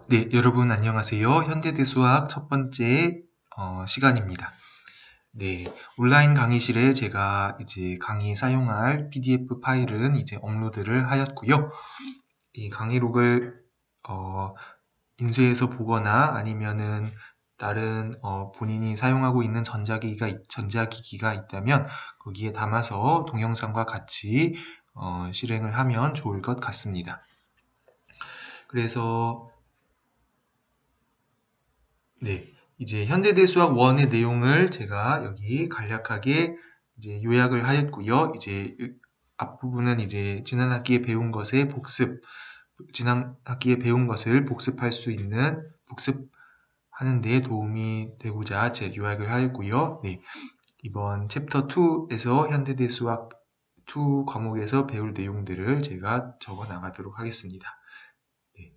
네, 여러분 안녕하세요. 현대대수학 첫 번째 시간입니다. 네, 온라인 강의실에 제가 이제 강의에 사용할 PDF 파일은 이제 업로드를 하였고요. 이 강의록을 인쇄해서 보거나 아니면은 다른 본인이 사용하고 있는 전자기기가 있다면 거기에 담아서 동영상과 같이 실행을 하면 좋을 것 같습니다. 그래서 네, 이제 현대대수학 1의 내용을 제가 여기 간략하게 이제 요약을 하였고요. 이제 앞부분은 이제 지난 학기에 배운 것의 지난 학기에 배운 것을 복습할 수 있는 복습하는 데 도움이 되고자 제 요약을 하였고요. 네, 이번 챕터 2에서 현대대수학 2 과목에서 배울 내용들을 제가 적어 나가도록 하겠습니다. 네.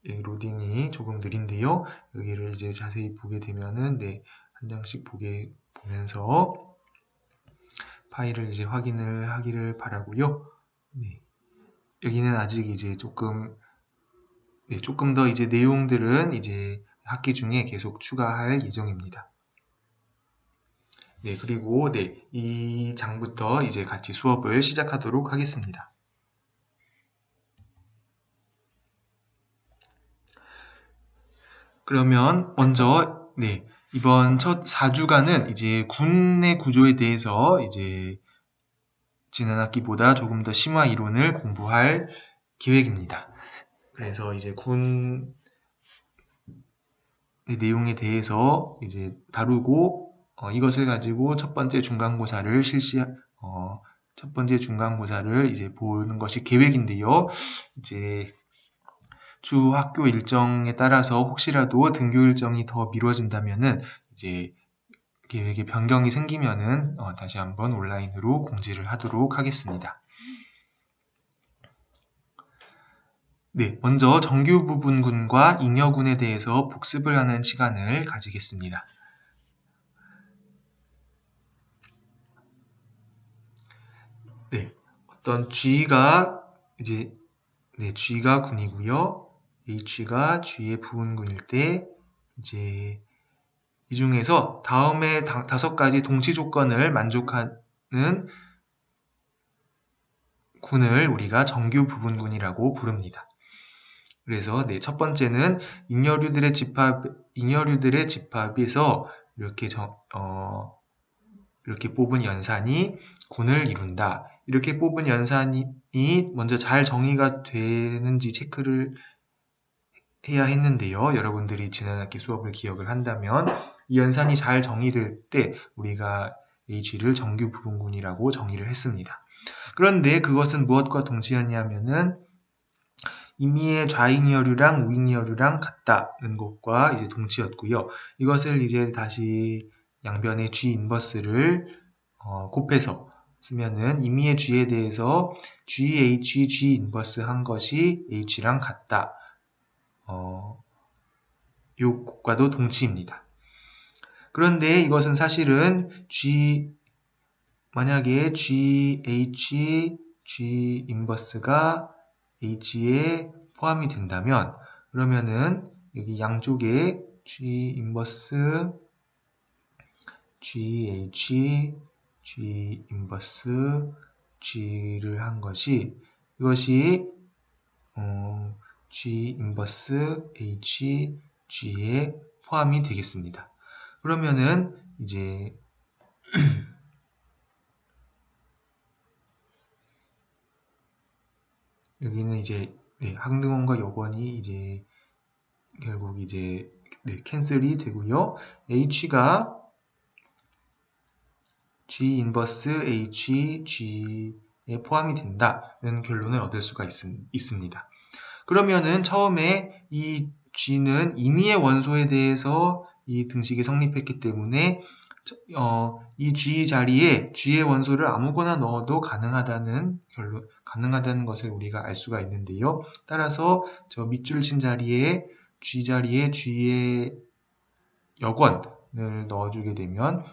네, 로딩이 조금 느린데요. 여기를 이제 자세히 보게 되면은 한 장씩 보면서 파일을 이제 확인을 하기를 바라고요. 네, 여기는 아직 이제 조금 더 이제 내용들은 이제 학기 중에 계속 추가할 예정입니다. 네, 그리고 이 장부터 이제 같이 수업을 시작하도록 하겠습니다. 그러면 먼저 이번 첫 4주간은 이제 군의 구조에 대해서 이제 지난 학기보다 조금 더 심화 이론을 공부할 계획입니다. 그래서 이제 군의 내용에 대해서 이제 다루고 이것을 가지고 첫 번째 중간고사를 이제 보는 것이 계획인데요. 이제 주 학교 일정에 따라서 혹시라도 등교 일정이 더 미뤄진다면은 이제 계획에 변경이 생기면은 다시 한번 온라인으로 공지를 하도록 하겠습니다. 네, 먼저 정규 부분군과 잉여군에 대해서 복습을 하는 시간을 가지겠습니다. 네, 어떤 G가 이제 G가 군이고요. H가 G의 부분군일 때 이제 이 중에서 다음에 5가지 동치 조건을 만족하는 군을 우리가 정규 부분군이라고 부릅니다. 그래서 첫 번째는 잉여류들의 집합에서 이렇게 뽑은 연산이 군을 이룬다. 이렇게 뽑은 연산이 먼저 잘 정의가 되는지 체크를 해야 했는데요. 여러분들이 지난 학기 수업을 기억을 한다면 이 연산이 잘 정의될 때 우리가 H를 정규 부분군이라고 정의를 했습니다. 그런데 그것은 무엇과 동시였냐면은 임의의 좌잉여류랑 우잉여류랑 같다는 것과 이제 동치였고요. 이것을 이제 다시 양변의 G 인버스를 곱해서 쓰면은 임의의 G에 대해서 GH, G 인버스 한 것이 H랑 같다. 이 것과도 동치입니다. 그런데 이것은 사실은 만약에 GH, G 인버스가 H에 포함이 된다면 그러면은 여기 양쪽에 G 인버스, GH, G 인버스, G를 한 것이 이것이 G 인버스 H, G에 포함이 되겠습니다. 그러면은 이제 여기는 이제 항등원과 여번이 이제 결국 이제 캔슬이 되고요. H가 G 인버스 H, G에 포함이 된다는 결론을 얻을 수가 있습니다. 그러면은 처음에 이 G는 임의의 원소에 대해서 이 등식이 성립했기 때문에 이 G 자리에 G의 원소를 아무거나 넣어도 가능하다는 것을 우리가 알 수가 있는데요. 따라서 저 밑줄 친 자리에 G의 여권을 넣어주게 되면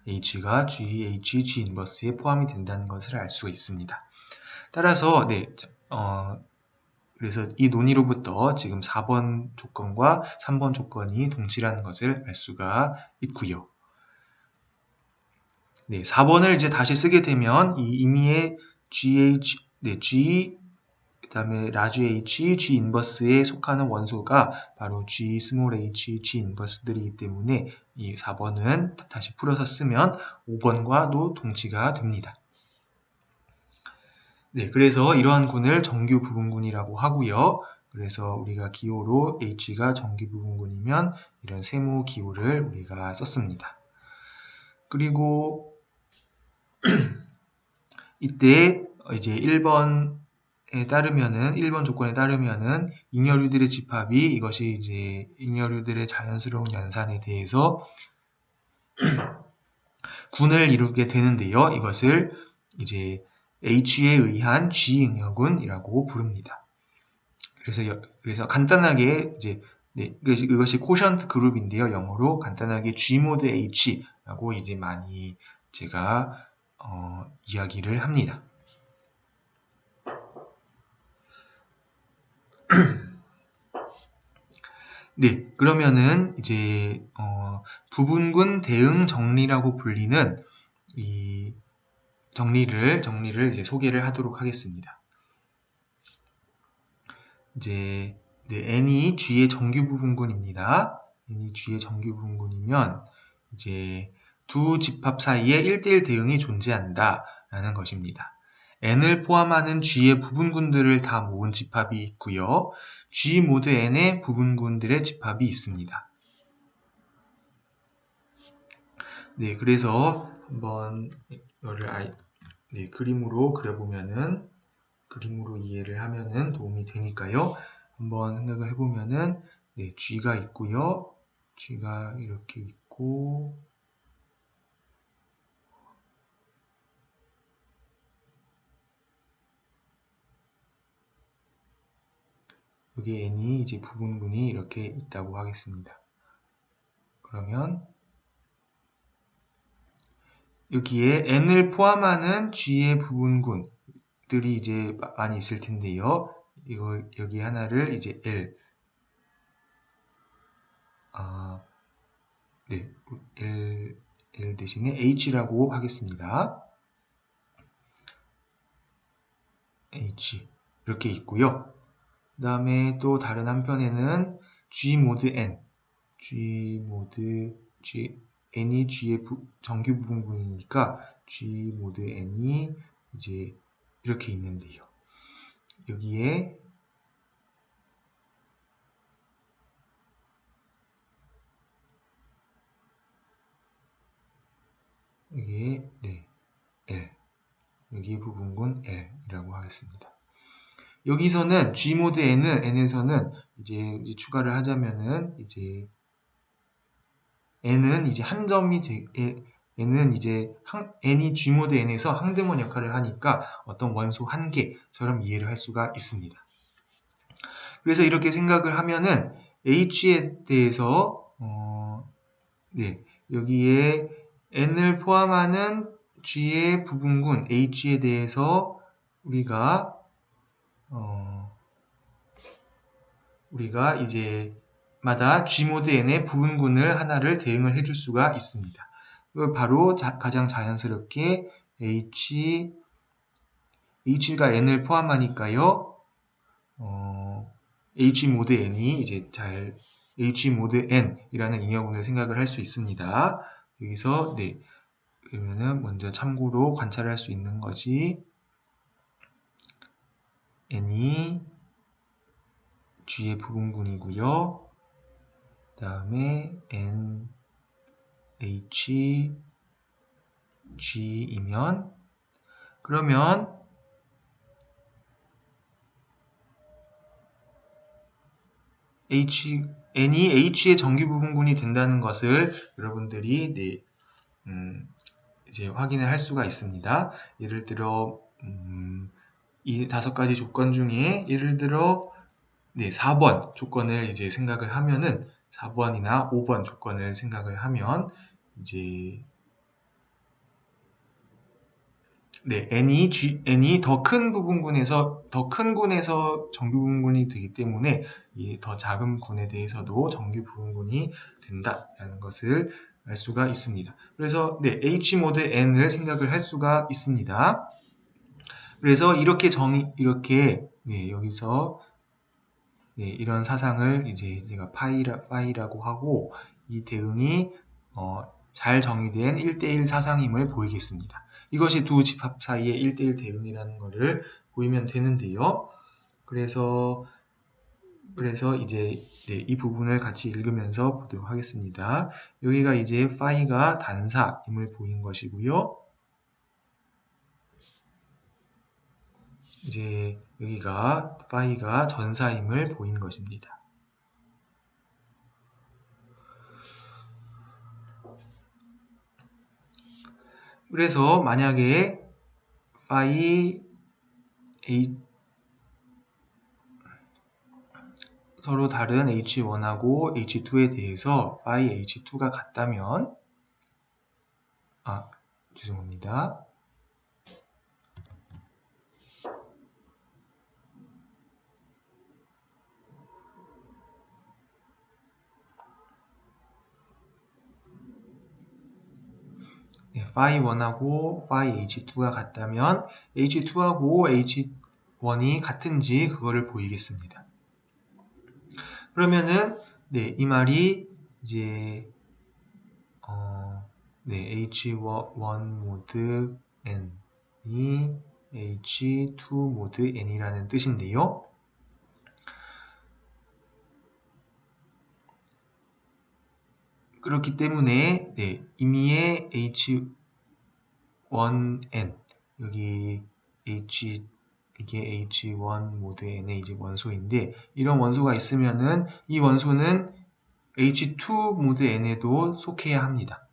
H가 GH, G 인버스에 포함이 된다는 것을 알 수가 있습니다. 따라서 그래서 이 논의로부터 지금 4번 조건과 3번 조건이 동치라는 것을 알 수가 있고요. 네, 4번을 이제 다시 쓰게 되면 이 임의의 G, 그다음에 라지 H, G 인버스에 속하는 원소가 바로 G 스몰 h, G 인버스들이기 때문에 이 4번은 다시 풀어서 쓰면 5번과도 동치가 됩니다. 네, 그래서 이러한 군을 정규 부분군이라고 하고요. 그래서 우리가 기호로 H가 정규 부분군이면 이런 세모 기호를 우리가 썼습니다. 그리고 이때 이제 1번 조건에 따르면은 잉여류들의 집합이 이것이 이제 잉여류들의 자연스러운 연산에 대해서 군을 이루게 되는데요. 이것을 이제 H에 의한 G잉여군이라고 부릅니다. 그래서 간단하게 이제 이것이 코션트 그룹인데요. 영어로 간단하게 G 모드 H라고 이제 많이 제가 이야기를 합니다. 네, 그러면은 이제 부분군 대응 정리라고 불리는 이 정리를 이제 소개를 하도록 하겠습니다. 이제 N이 G의 정규 부분군입니다. N이 G의 정규 부분군이면 이제 두 집합 사이에 1대1 대응이 존재한다라는 것입니다. N을 포함하는 G의 부분군들을 다 모은 집합이 있고요. G 모드 N의 부분군들의 집합이 있습니다. 네, 그래서 한번 이거를 그림으로 그려보면은 그림으로 이해를 하면은 도움이 되니까요. 한번 생각을 해보면은 G가 있고요. G가 이렇게 있고 여기 N이 이제 부분군이 이렇게 있다고 하겠습니다. 그러면 여기에 N을 포함하는 G의 부분군들이 이제 많이 있을 텐데요. 여기 하나를 이제 L L 대신에 H라고 하겠습니다. H 이렇게 있고요. 그 다음에 또 다른 한편에는 G 모드 N N이 G의 정규 부분군이니까 G 모드 N이 이제 이렇게 있는데요. 여기에 L 여기 부분군 L이라고 하겠습니다. 여기서는 G 모드 N에서는 이제 추가를 하자면은 이제 N은 이제 한 점이 N은 이제 N이 G 모드 N에서 항등원 역할을 하니까 어떤 원소 한 개처럼 이해를 할 수가 있습니다. 그래서 이렇게 생각을 하면은 H에 대해서 여기에 N을 포함하는 G의 부분군 H에 대해서 우리가 이제 마다 G모드 N의 부분군을 하나를 대응을 해줄 수가 있습니다. 바로 가장 자연스럽게 H가 N을 포함하니까요. H모드 N이 이제 H모드 N이라는 잉여군을 생각을 할 수 있습니다. 여기서 그러면은 먼저 참고로 관찰할 수 있는 것이 N이 G의 부분군이고요. 그 다음에 N, H, G이면 그러면 N이 H의 정규 부분군이 된다는 것을 여러분들이 이제 확인을 할 수가 있습니다. 예를 들어 이 5가지 조건 중에 예를 들어 4번 조건을 이제 생각을 하면은 4번이나 5번 조건을 생각을 하면 이제 네, n이 더 큰 부분군에서 더 큰 군에서 정규 부분군이 되기 때문에 이 더 작은 군에 대해서도 정규 부분군이 된다라는 것을 알 수가 있습니다. 그래서 네, H 모드 n을 생각을 할 수가 있습니다. 그래서 이렇게 네, 여기서 네, 이런 사상을 이제 제가 파이라고 하고 이 대응이 잘 정의된 1대1 사상임을 보이겠습니다. 이것이 두 집합 사이의 1대1 대응이라는 것을 보이면 되는데요. 그래서 이제 네, 이 부분을 같이 읽으면서 보도록 하겠습니다. 여기가 이제 파이가 단사임을 보인 것이고요. 이제 여기가 파이가 전사임을 보인 것입니다. 그래서 만약에 파이 서로 다른 H1하고 H2에 대해서 phi H2가 같다면 죄송합니다. 네, phi1하고 phi H2가 같다면 H2하고 H1이 같은지 그거를 보이겠습니다. 그러면은 네, 이 말이 이제 네, H1 모드 n이 H2 모드 n이라는 뜻인데요. 그렇기 때문에 네, 임의의 H1n 여기 이게 H1 모드 n의 이제 원소인데 이런 원소가 있으면은 이 원소는 H2 모드 n에도 속해야 합니다.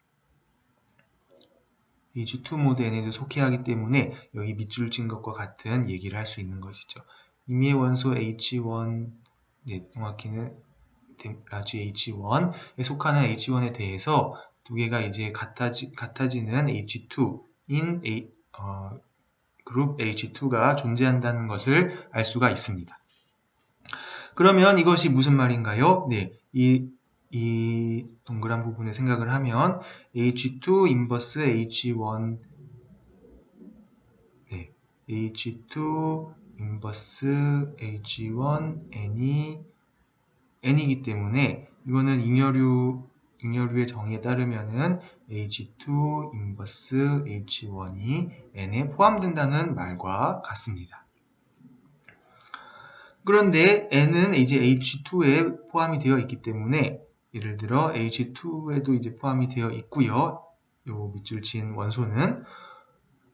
H2 모드 n에도 속해야 하기 때문에 여기 밑줄 친 것과 같은 얘기를 할 수 있는 것이죠. 임의의 원소 H1 네, 정확히는 라지 H1에 속하는 H1에 대해서 두 개가 이제 같아지는 H2인 그룹 H2가 존재한다는 것을 알 수가 있습니다. 그러면 이것이 무슨 말인가요? 네, 이 동그란 부분을 생각을 하면 H2 인버스 H1 네, H2 인버스 H1 n이기 때문에 이거는 잉여류의 정의에 따르면은 H2 인버스 H1이 n에 포함된다는 말과 같습니다. 그런데 n은 이제 H2에 포함이 되어 있기 때문에 예를 들어 H2에도 이제 포함이 되어 있고요. 요 밑줄 친 원소는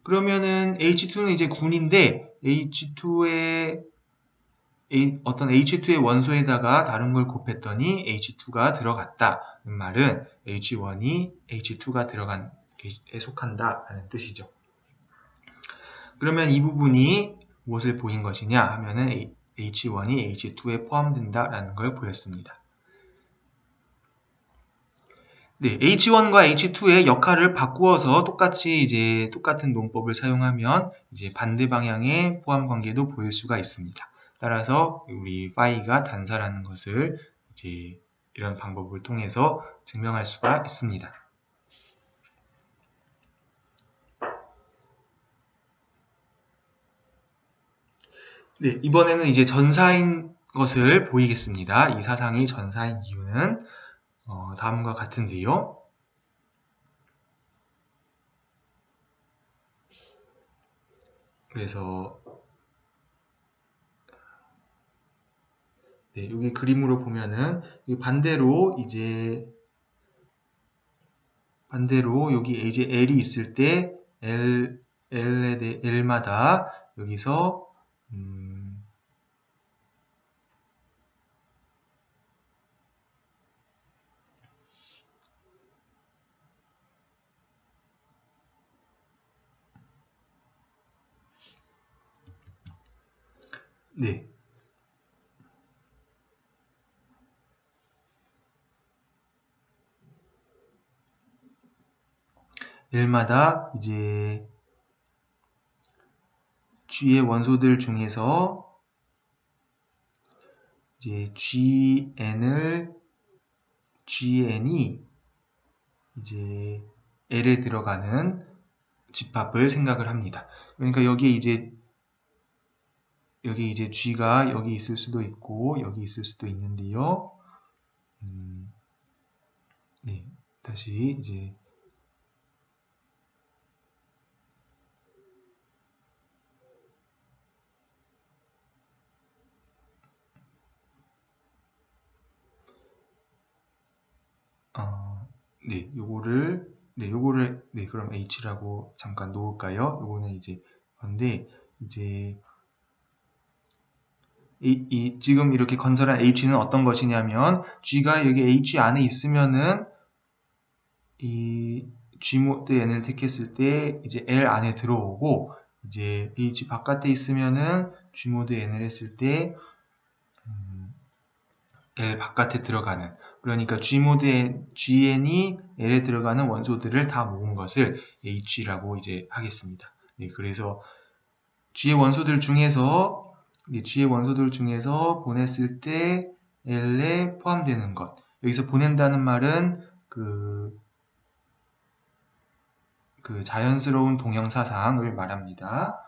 그러면은 H2는 이제 군인데 어떤 H2의 원소에다가 다른 걸 곱했더니 H2가 들어갔다는 말은 H1이 H2가 들어간 에 속한다라는 뜻이죠. 그러면 이 부분이 무엇을 보인 것이냐 하면은 H1이 H2에 포함된다라는 걸 보였습니다. 네, H1과 H2의 역할을 바꾸어서 똑같은 논법을 사용하면 이제 반대 방향의 포함 관계도 보일 수가 있습니다. 따라서 우리 phi가 단사라는 것을 이제 이런 방법을 통해서 증명할 수가 있습니다. 네, 이번에는 이제 전사인 것을 보이겠습니다. 이 사상이 전사인 이유는 다음과 같은데요. 그래서 네, 여기 그림으로 보면은 반대로 여기 이제 L이 있을 때 L마다 여기서 네. L마다 이제 G의 원소들 중에서 이제 GN이 이제 L에 들어가는 집합을 생각을 합니다. 그러니까 여기 이제 G가 여기 있을 수도 있고 여기 있을 수도 있는데요. 네, 다시 이제 요거를 그럼 H라고 잠깐 놓을까요? 요거는 이제 근데 이제 지금 이렇게 건설한 H는 어떤 것이냐면 G가 여기 H 안에 있으면은 이 G모드 N을 택했을 때 이제 L 안에 들어오고 이제 H 바깥에 있으면은 G모드 N을 했을 때 L 바깥에 들어가는 그러니까 GN이 L에 들어가는 원소들을 다 모은 것을 H라고 이제 하겠습니다. 네, 그래서 G의 원소들 중에서 보냈을 때 L에 포함되는 것. 여기서 보낸다는 말은 그 자연스러운 동형사상을 말합니다.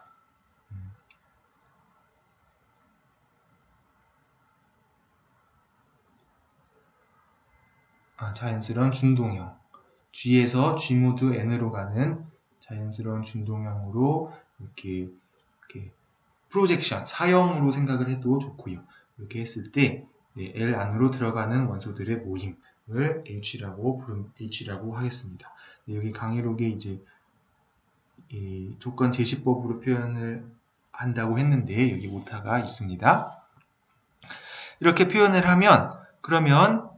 자연스러운 준동형. G에서 G모드 N으로 가는 자연스러운 준동형으로 이렇게 프로젝션, 사형으로 생각을 해도 좋고요. 이렇게 했을 때 L 안으로 들어가는 원소들의 모임을 H라고 하겠습니다. 여기 강의록에 이제 이 조건 제시법으로 표현을 한다고 했는데 여기 오타가 있습니다. 이렇게 표현을 하면 그러면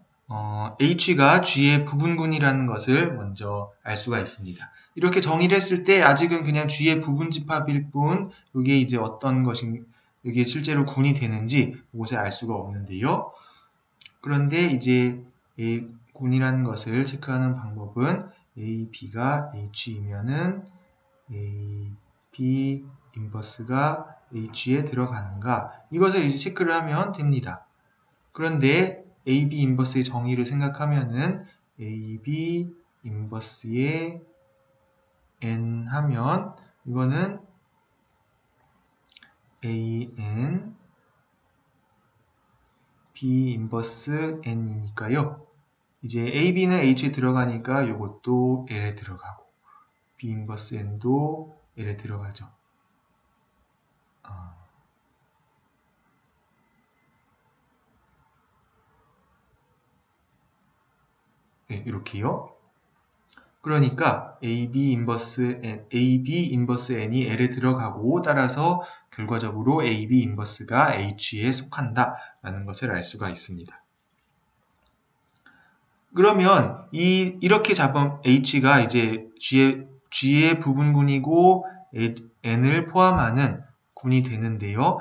H가 G의 부분군이라는 것을 먼저 알 수가 있습니다. 이렇게 정의를 했을 때 아직은 그냥 G의 부분집합일 뿐 이게 이제 어떤 것인 이게 실제로 군이 되는지 그것을 알 수가 없는데요. 그런데 이제 A 군이라는 것을 체크하는 방법은 A, B가 H이면은 A, B 인버스가 H에 들어가는가 이것을 이제 체크를 하면 됩니다. 그런데 AB 인버스의 정의를 생각하면은 AB 인버스의 N 하면 이거는 AN B 인버스 N이니까요. 이제 AB는 H에 들어가니까 이것도 L에 들어가고 B 인버스 N도 L에 들어가죠. 네, 이렇게요. 그러니까 AB 인버스 N이 L에 들어가고 따라서 결과적으로 AB 인버스가 H에 속한다 라는 것을 알 수가 있습니다. 그러면 이렇게 잡은 H가 이제 G의 부분군이고 N을 포함하는 군이 되는데요.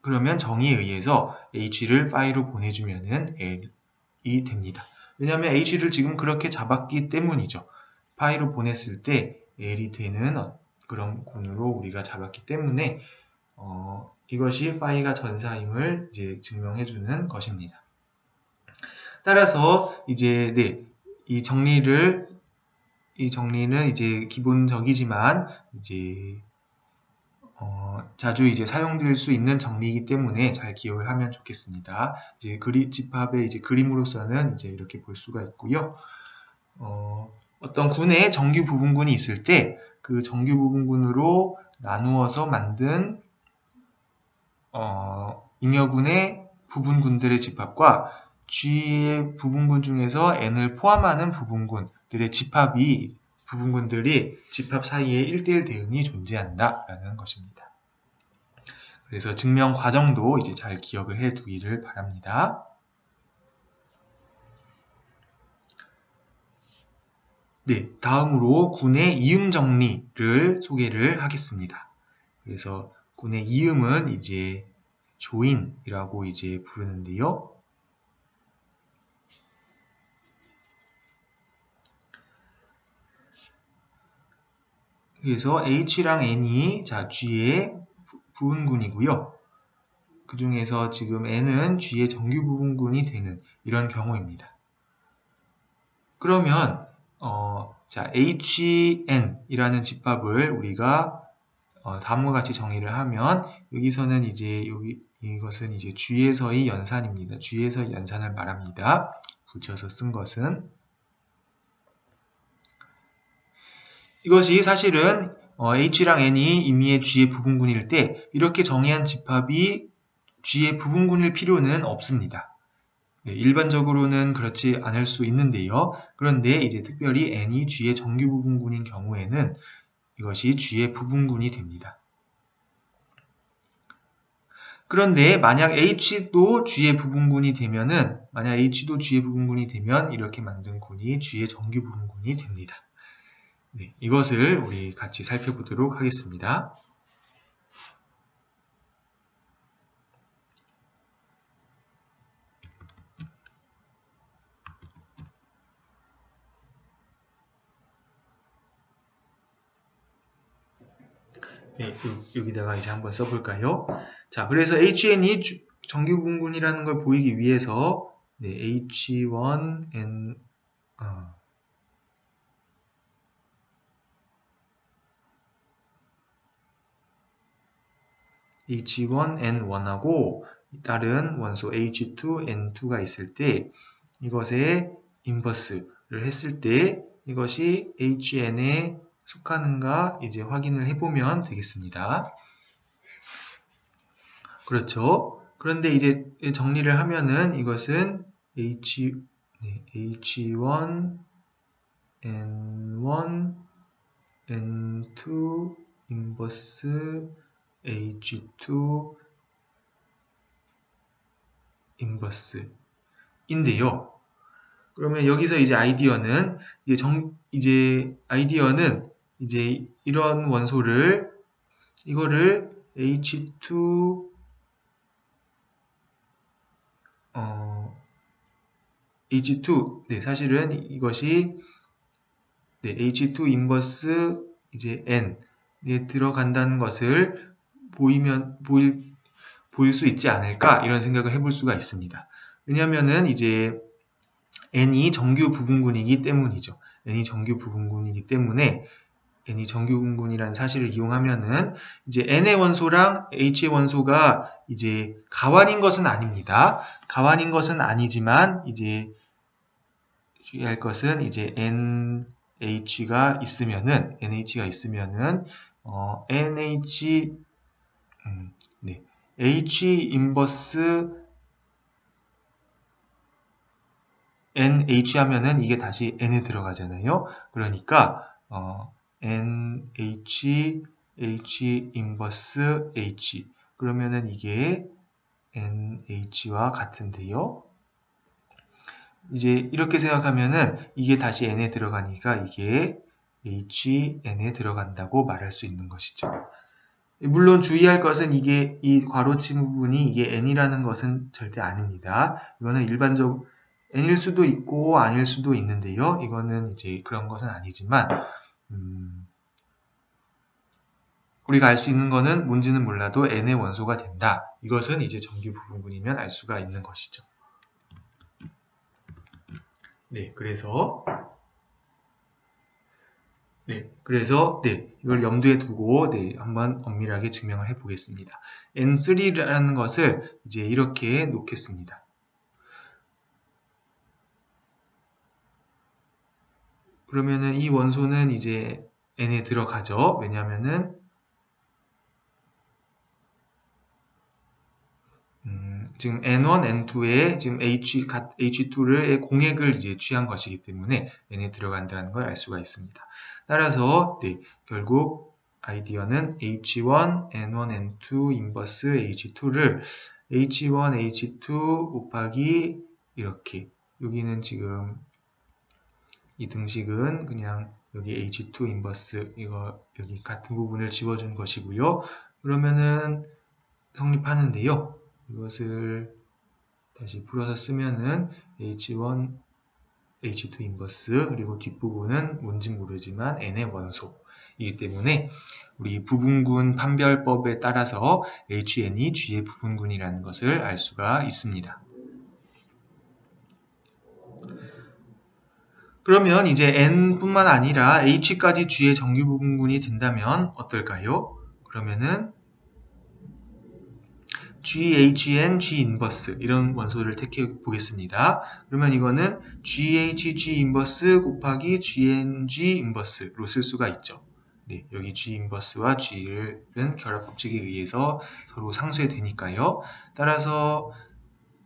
그러면 정의에 의해서 H를 파이로 보내주면은 L이 됩니다. 왜냐하면 H를 지금 그렇게 잡았기 때문이죠. 파이로 보냈을 때 L이 되는 그런 군으로 우리가 잡았기 때문에 이것이 파이가 전사임을 이제 증명해주는 것입니다. 따라서 이제 이 정리는 이제 기본적이지만 이제 자주 이제 사용될 수 있는 정리이기 때문에 잘 기억을 하면 좋겠습니다. 이제 집합의 이제 그림으로서는 이제 이렇게 볼 수가 있고요. 어떤 군에 정규 부분군이 있을 때 그 정규 부분군으로 나누어서 만든 잉여군의 부분군들의 집합과 G의 부분군 중에서 N을 포함하는 부분군들의 부분군들이 집합 사이에 1대1 대응이 존재한다라는 것입니다. 그래서 증명 과정도 이제 잘 기억을 해 두기를 바랍니다. 네, 다음으로 군의 이음 정리를 소개를 하겠습니다. 그래서 군의 이음은 이제 조인이라고 이제 부르는데요. 그래서 H랑 N이 G의 부분군이고요. 그 중에서 지금 N은 G의 정규 부분군이 되는 이런 경우입니다. 그러면 자, HN이라는 집합을 우리가 다음과 같이 정의를 하면 여기서는 이제 이것은 이제 G에서의 연산입니다. G에서의 연산을 말합니다. 붙여서 쓴 것은 이것이 사실은 H랑 N이 임의의 G의 부분군일 때 이렇게 정의한 집합이 G의 부분군일 필요는 없습니다. 네, 일반적으로는 그렇지 않을 수 있는데요. 그런데 이제 특별히 N이 G의 정규 부분군인 경우에는 이것이 G의 부분군이 됩니다. 그런데 만약 H도 G의 부분군이 되면은 이렇게 만든 군이 G의 정규 부분군이 됩니다. 네, 이것을 우리 같이 살펴보도록 하겠습니다. 네, 여기다가 이제 한번 써볼까요? 자, 그래서 HN이 정규 부분군이라는 걸 보이기 위해서 네, H1N H1N1하고 다른 원소 H2N2가 있을 때 이것의 인버스를 했을 때 이것이 HN에 속하는가 이제 확인을 해보면 되겠습니다. 그렇죠. 그런데 이제 정리를 하면은 이것은 H1, N1, N2, 인버스, H2, 인버스인데요. 그러면 여기서 이제 아이디어는 이제 이런 원소를 이거를 H2 네, 사실은 이것이 네, H2 인버스 이제 N에 들어간다는 것을 보일 수 있지 않을까 이런 생각을 해볼 수가 있습니다. 왜냐하면은 이제 N이 정규 부분군이기 때문이죠. N이 정규 부분군이기 때문에 N이 정규 부분군이라는 사실을 이용하면은 이제 N의 원소랑 H의 원소가 이제 가완인 것은 아닙니다. 가완인 것은 아니지만 이제 주의할 것은 이제 NH가 있으면은 H 인버스 NH 하면은 이게 다시 N에 들어가잖아요. 그러니까 NH H 인버스 H 그러면은 이게 NH와 같은데요. 이제 이렇게 생각하면은 이게 다시 N에 들어가니까 이게 HN에 들어간다고 말할 수 있는 것이죠. 물론 주의할 것은 이게 이 괄호침 부분이 이게 N이라는 것은 절대 아닙니다. 이거는 일반적 N일 수도 있고 아닐 수도 있는데요. 이거는 이제 그런 것은 아니지만 우리가 알 수 있는 거는 뭔지는 몰라도 N의 원소가 된다. 이것은 이제 정규 부분군이면 알 수가 있는 것이죠. 네, 그래서 이걸 염두에 두고 한번 엄밀하게 증명을 해 보겠습니다. N3라는 것을 이제 이렇게 놓겠습니다. 그러면은 이 원소는 이제 N에 들어가죠. 왜냐하면은 지금 N1, N2에 지금 H2의 공액을 이제 취한 것이기 때문에 N에 들어간다는 걸 알 수가 있습니다. 따라서 결국 아이디어는 H1, N1, N2 인버스 H2를 H1, H2 곱하기 이렇게 여기는 지금 이 등식은 그냥 여기 H2 인버스 이거 여기 같은 부분을 지워준 것이고요. 그러면은 성립하는데요. 이것을 다시 풀어서 쓰면은 H1, H2 인버스 그리고 뒷부분은 뭔지 모르지만 N의 원소 이기 때문에 우리 부분군 판별법에 따라서 HN이 G의 부분군이라는 것을 알 수가 있습니다. 그러면 이제 N뿐만 아니라 H까지 G의 정규 부분군이 된다면 어떨까요? 그러면은 GHN, G 인버스 이런 원소를 택해 보겠습니다. 그러면 이거는 GH, G 인버스 곱하기 GN, G 인버스로 쓸 수가 있죠. 네, 여기 G 인버스와 G는 결합 법칙에 의해서 서로 상쇄되니까요. 따라서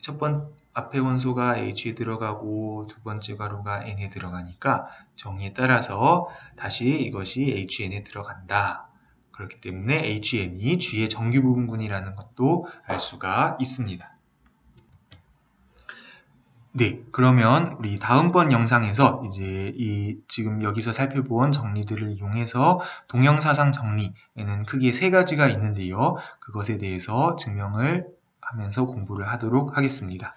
첫 번 앞에 원소가 H에 들어가고 두 번째 가로가 N에 들어가니까 정의에 따라서 다시 이것이 HN에 들어간다. 그렇기 때문에 HN이 G의 정규 부분군이라는 것도 알 수가 있습니다. 네, 그러면 우리 다음번 영상에서 이제 지금 여기서 살펴본 정리들을 이용해서 동형사상 정리에는 크게 3가지가 있는데요. 그것에 대해서 증명을 하면서 공부를 하도록 하겠습니다.